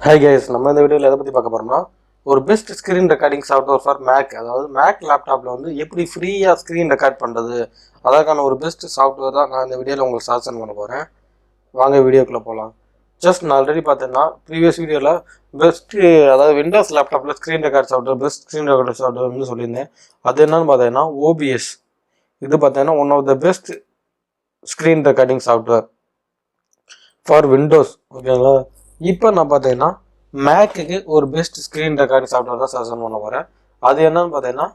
Hi guys, நம்ம இந்த வீடியோல எதை பத்தி பார்க்க போறோம்னா ஒரு best screen recording software for Mac. அதாவது மேக் லேப்டாப்ல வந்து எப்படி ஃப்ரீயா ஸ்கிரீன் ரெக்கார்ட் பண்றது, அதற்கான ஒரு பெஸ்ட் சாஃப்ட்வேர் தான் நான் இந்த வீடியோல உங்களுக்கு சஜஷன் பண்ண போறேன். வாங்க வீடியோக்குள்ள போகலாம். ஜஸ்ட் நான் ஆல்ரெடி பார்த்தேன்னா ப்ரீவியஸ் வீடியோல பெஸ்ட், அதாவது விண்டோஸ் லேப்டாப்ல screen record software, best screen record software வந்து சொல்லியிருந்தேன். அது என்னன்னு பார்த்தீங்கன்னா OBS. இது பார்த்தீங்கன்னா one of the best screen recording software for Windows. ஓகேங்களா? இப்போ நான் பார்த்தீங்கன்னா மேக்குக்கு ஒரு பெஸ்ட் ஸ்க்ரீன் ரெக்கார்டிங் சாஃப்ட்வேர் தான் சஜஷன் பண்ண போகிறேன். அது என்னன்னு பார்த்தீங்கன்னா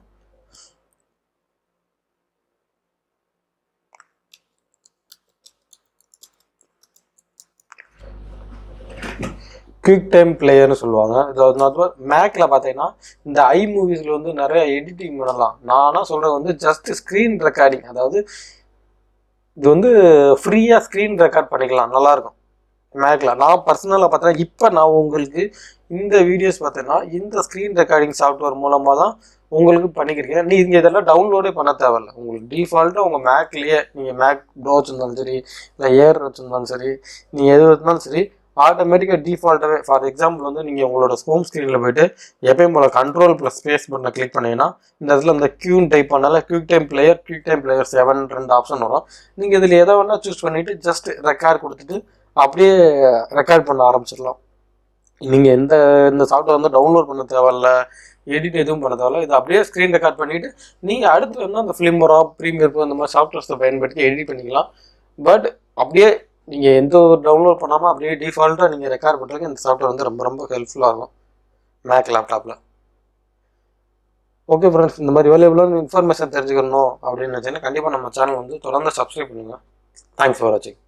குவிக் டைம் பிளேயர்னு சொல்லுவாங்க. இது மேக்கில் பார்த்தீங்கன்னா இந்த மூவிஸில் வந்து நிறைய எடிட்டிங் பண்ணலாம். நானா சொல்கிறது வந்து ஜஸ்ட் ஸ்க்ரீன் ரெக்கார்டிங், அதாவது இது வந்து ஃப்ரீயாக ஸ்க்ரீன் ரெக்கார்ட் பண்ணிக்கலாம், நல்லாயிருக்கும் மேக்ல. நான் பர்சனலாக பார்த்தேன்னா இப்போ நான் உங்களுக்கு இந்த வீடியோஸ் பார்த்தேன்னா இந்த ஸ்க்ரீன் ரெக்கார்டிங் சாஃப்ட்வேர் மூலமாக தான் உங்களுக்கு பண்ணிக்கிறீங்க. நீங்கள் இதெல்லாம் டவுன்லோடே பண்ண தேவையில்லை. உங்களுக்கு டிஃபால்ட்டாக உங்கள் மேக்லேயே, நீங்கள் மேக் ப்ரோ வச்சுருந்தாலும் சரி, இல்லை ஏர் வச்சுருந்தாலும் சரி, நீங்கள் எது வச்சுருந்தாலும் சரி, ஆட்டோமேட்டிக்காக டிஃபால்ட்டாகவே. ஃபார் எக்ஸாம்பிள் வந்து நீங்கள் உங்களோட ஹோம் ஸ்க்ரீனில் போய்ட்டு எப்பயும் போல் கண்ட்ரோல் ப்ளஸ் ஸ்பேஸ் பண்ண கிளிக் பண்ணிங்கன்னா இந்த இடத்துல இந்த க்யூன்னு டைப் பண்ணால குவிக் டைம் பிளேயர் 7 2 ஆப்ஷன் வரும். நீங்கள் இதில் எதை வேணால் சூஸ் பண்ணிவிட்டு ஜஸ்ட் ரெக்கார்ட் கொடுத்துட்டு அப்படியே ரெக்கார்ட் பண்ண ஆரம்பிச்சிடலாம். நீங்கள் இந்த சாஃப்ட்வேர் வந்து டவுன்லோட் பண்ண தேவையில்ல, எடிட் எதுவும் பண்ண தேவையில்ல. இது அப்படியே ஸ்க்ரீன் ரெக்கார்ட் பண்ணிவிட்டு நீங்கள் அடுத்து வந்து அந்த ஃபிலிம்பரா, ப்ரீமியர் ப்ரோ, இந்த மாதிரி சாஃப்ட்வேர்ஸை பயன்படுத்தி எடிட் பண்ணிக்கலாம். பட் அப்படியே நீங்கள் எந்த ஒரு டவுன்லோட் பண்ணாமல் அப்படியே டிஃபால்ட்டாக நீங்கள் ரெக்கார்ட் பண்ணுறதுக்கு இந்த சாஃப்ட்வேர் வந்து ரொம்ப ரொம்ப ஹெல்ப்ஃபுல்லாக இருக்கும் மேக் லேப்டாப்பில். ஓகே ஃப்ரெண்ட்ஸ், இந்த மாதிரி வேல்யூபிளான இன்ஃபர்மேஷன் தெரிஞ்சுக்கணும் அப்படின்னு நினச்சிங்கன்னா கண்டிப்பாக நம்ம சேனல் வந்து தொடர்ந்து சப்ஸ்கிரைப் பண்ணுங்கள். தேங்க்ஸ் ஃபார் வாட்சிங்.